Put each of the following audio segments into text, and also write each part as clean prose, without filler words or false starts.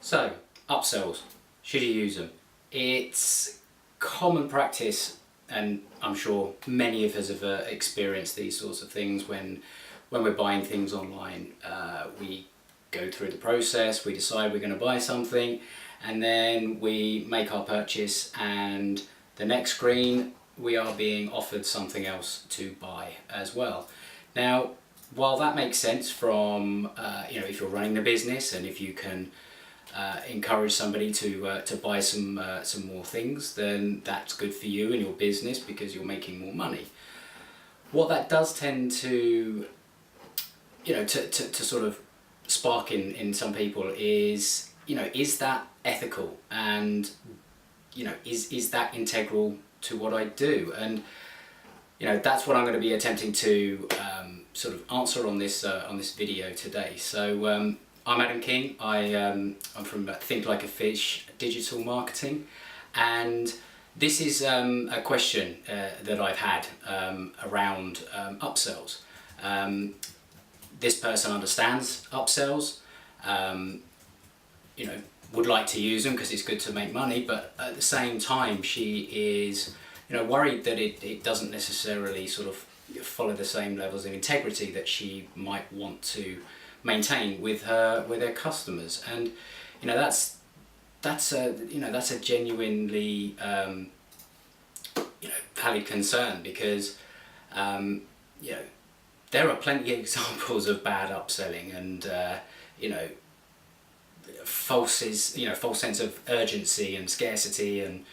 So, upsells, should you use them? It's common practice, and I'm sure many of us have experienced these sorts of things when we're buying things online. We go through the process, we decide we're going to buy something, and then we make our purchase, and the next screen we are being offered something else to buy as well. Now, while that makes sense from if you're running the business and if you can encourage somebody to buy some more things, then that's good for you and your business because you're making more money. What that does tend to to sort of spark in some people is, is that ethical, and is that integral to what I do? And that's what I'm going to be attempting to sort of answer on this video today. So I'm Adam King. I'm from Think Like a Fish Digital Marketing, and this is a question that I've had around upsells. This person understands upsells, would like to use them because it's good to make money, but at the same time she is worried that it doesn't necessarily sort of follow the same levels of integrity that she might want to maintain with her customers. And that's a genuinely valid concern, because there are plenty of examples of bad upselling and false sense of urgency and scarcity and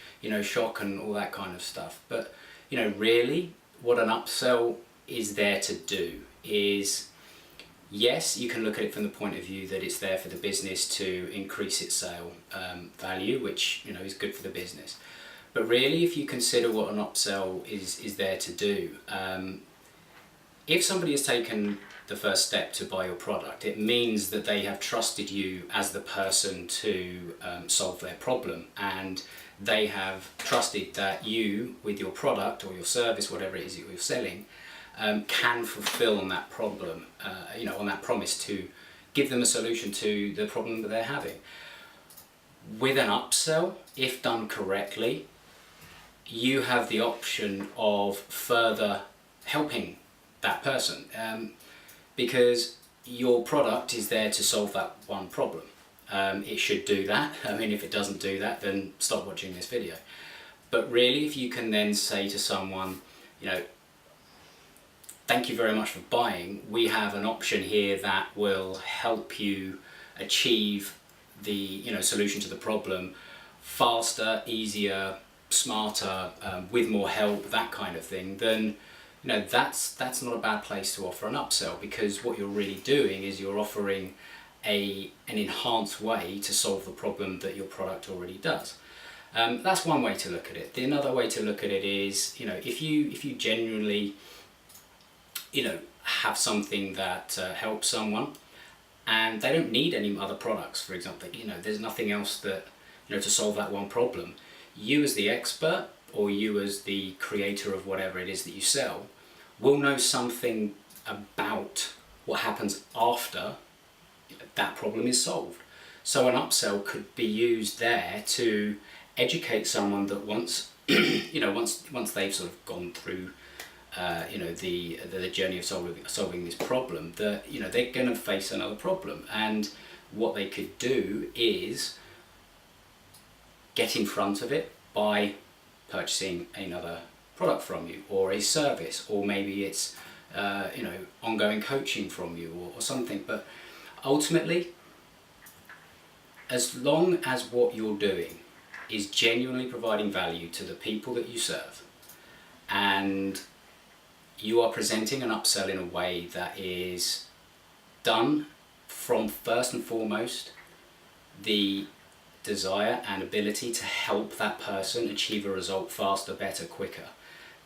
shock and all that kind of stuff. But really what an upsell is there to do is, yes, you can look at it from the point of view that it's there for the business to increase its sale value, which is good for the business. But really, if you consider what an upsell is there to do, if somebody has taken the first step to buy your product, it means that they have trusted you as the person to solve their problem, and they have trusted that you, with your product or your service, whatever it is that you're selling, can fulfill on that problem, on that promise to give them a solution to the problem that they're having. With an upsell, if done correctly, you have the option of further helping that person, because your product is there to solve that one problem. It should do that. I mean, if it doesn't do that, then stop watching this video. But really, if you can then say to someone, thank you very much for buying, we have an option here that will help you achieve the solution to the problem faster, easier, smarter, with more help, that kind of thing, then that's not a bad place to offer an upsell, because what you're really doing is you're offering an enhanced way to solve the problem that your product already does. That's one way to look at it. The another way to look at it is, if you genuinely have something that helps someone and they don't need any other products, for example, there's nothing else that to solve that one problem, you as the expert, or you as the creator of whatever it is that you sell, will know something about what happens after that problem is solved. So an upsell could be used there to educate someone that once once they've sort of gone through the journey of solving this problem, that they're going to face another problem, and what they could do is get in front of it by purchasing another product from you, or a service, or maybe it's ongoing coaching from you, or something. But ultimately, as long as what you're doing is genuinely providing value to the people that you serve, and you are presenting an upsell in a way that is done from, first and foremost, the desire and ability to help that person achieve a result faster, better, quicker,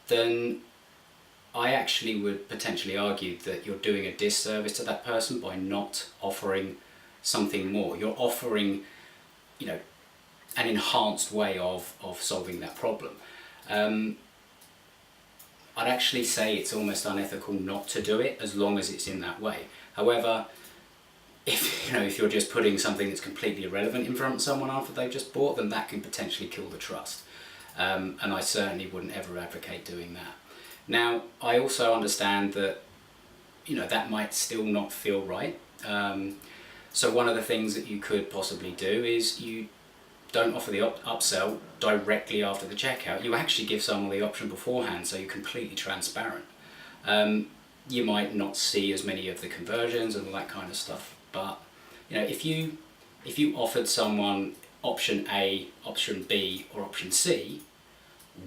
then I actually would potentially argue that you're doing a disservice to that person by not offering something more. You're offering, an enhanced way of solving that problem. I'd actually say it's almost unethical not to do it, as long as it's in that way. However, if you're just putting something that's completely irrelevant in front of someone after they've just bought, then that can potentially kill the trust. And I certainly wouldn't ever advocate doing that. Now, I also understand that that might still not feel right. So one of the things that you could possibly do is you don't offer the upsell directly after the checkout. You actually give someone the option beforehand, so you're completely transparent. You might not see as many of the conversions and all that kind of stuff, but if you offered someone option A, option B, or option C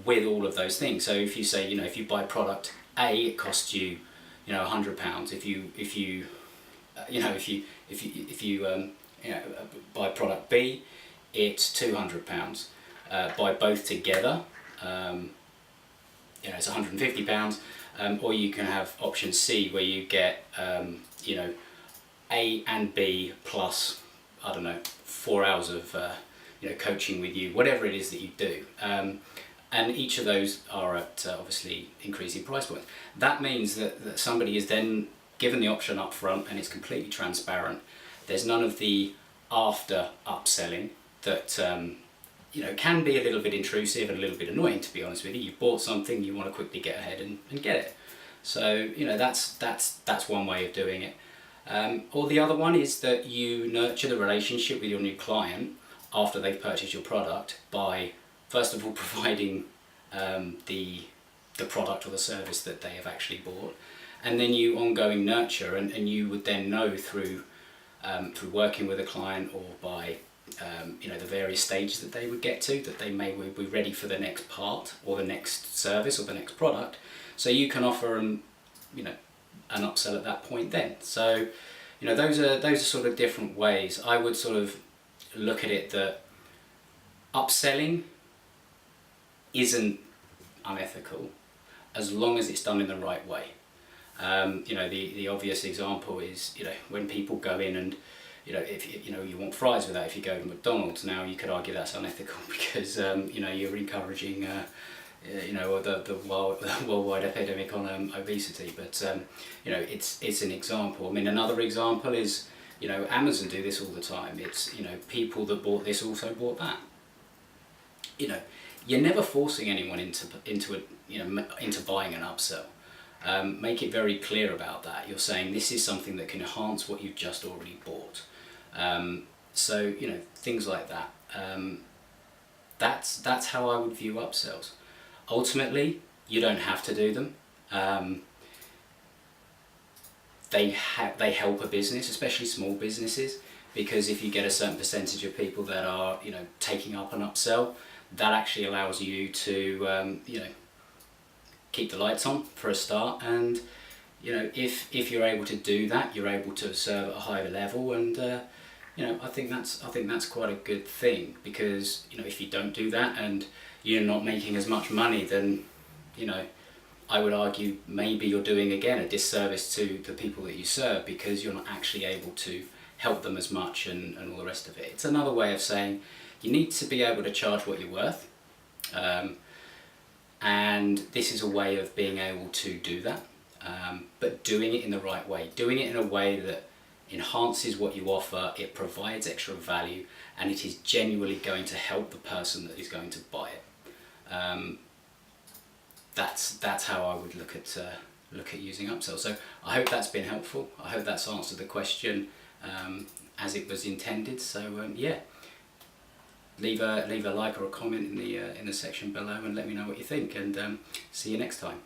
with all of those things. So if you say, if you buy product A, it costs you, £100. If you buy product B, it's £200. Buy both together, it's £150. Or you can have option C, where you get A and B plus, I don't know, 4 hours of coaching with you, whatever it is that you do. And each of those are at obviously increasing price points. That means that somebody is then given the option up front, and it's completely transparent. There's none of the after upselling that can be a little bit intrusive and a little bit annoying, to be honest with you. You've bought something, you want to quickly get ahead and get it. So that's one way of doing it. Or the other one is that you nurture the relationship with your new client after they've purchased your product by, first of all, providing the product or the service that they have actually bought, and then you ongoing nurture, and you would then know through working with a client, or by the various stages that they would get to, that they may be ready for the next part or the next service or the next product. So you can offer them, an upsell at that point then. So, those are sort of different ways. I would sort of look at it that upselling isn't unethical as long as it's done in the right way. The obvious example is, when people go in and, if you want fries with that, if you go to McDonald's, now you could argue that's unethical because you're encouraging the worldwide epidemic on obesity. But it's an example. I mean, another example is, Amazon do this all the time. It's people that bought this also bought that. You're never forcing anyone into buying an upsell. Make it very clear about that. You're saying this is something that can enhance what you've just already bought. So things like that. That's how I would view upsells. Ultimately, you don't have to do them. They help a business, especially small businesses, because if you get a certain percentage of people that are taking up an upsell, that actually allows you to keep the lights on for a start, and if you're able to do that, you're able to serve at a higher level, and I think that's quite a good thing, because if you don't do that and you're not making as much money, then I would argue maybe you're doing again a disservice to the people that you serve, because you're not actually able to help them as much and all the rest of it. It's another way of saying you need to be able to charge what you're worth, and this is a way of being able to do that, but doing it in the right way, doing it in a way that enhances what you offer, it provides extra value, and it is genuinely going to help the person that is going to buy it. That's how I would look at using upsells. So I hope that's been helpful. I hope that's answered the question as it was intended. So yeah, leave a like or a comment in the section below, and let me know what you think, and see you next time.